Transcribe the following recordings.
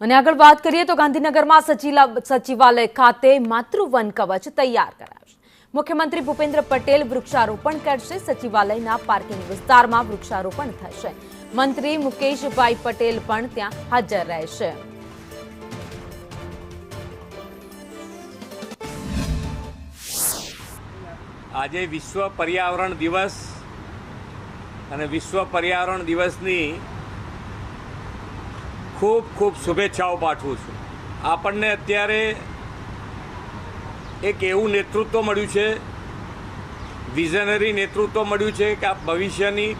અને આગળ વાત કરીએ તો ગાંધીનગરમાં સચિવાલય ખાતે માતૃવન કવચ તૈયાર કરાશે। મુખ્યમંત્રી ભૂપેન્દ્ર પટેલ વૃક્ષારોપણ કરશે। સચિવાલયના પાર્કિંગ વિસ્તારમાં વૃક્ષારોપણ થશે। મંત્રી મુકેશભાઈ પટેલ પણ ત્યાં હાજર રહેશે। આજે વિશ્વ પર્યાવરણ દિવસ અને વિશ્વ પર્યાવરણ દિવસની ખૂબ ખૂબ શુભેચ્છાઓ પાઠવું છું। આપણને અત્યારે એક એવું નેતૃત્વ મળ્યું છે, વિઝનરી નેતૃત્વ મળ્યું છે કે આ ભવિષ્યની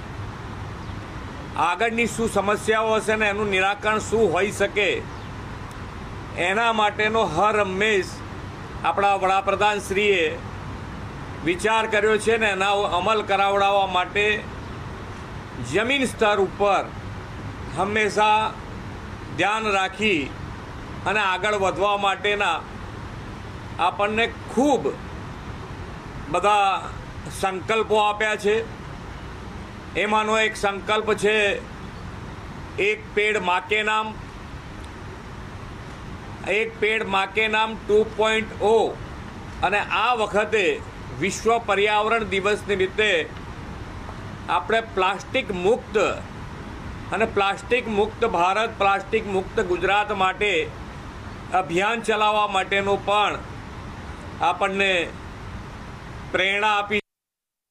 આગળની શું સમસ્યાઓ હશે ને એનું નિરાકરણ શું હોઈ શકે એના માટેનો હર હંમેશ આપણા વડાપ્રધાનશ્રીએ વિચાર કર્યો છે ને એના અમલ કરાવડાવવા માટે જમીન સ્તર ઉપર હંમેશા ધ્યાન રાખી અને આગળ વધવા માટેના આપણને ખૂબ બધા સંકલ્પો આપ્યા છે। એમાંનો એક સંકલ્પ છે એક પેડ માં કે નામ 2.0 અને આ વખતે વિશ્વ પર્યાવરણ દિવસ નિમિત્તે આપણે પ્લાસ્ટિક મુક્ત અને પ્લાસ્ટિક મુક્ત ભારત, પ્લાસ્ટિક મુક્ત ગુજરાત માટે અભિયાન ચલાવવા માટેનો પણ આપણને પ્રેરણા આપી।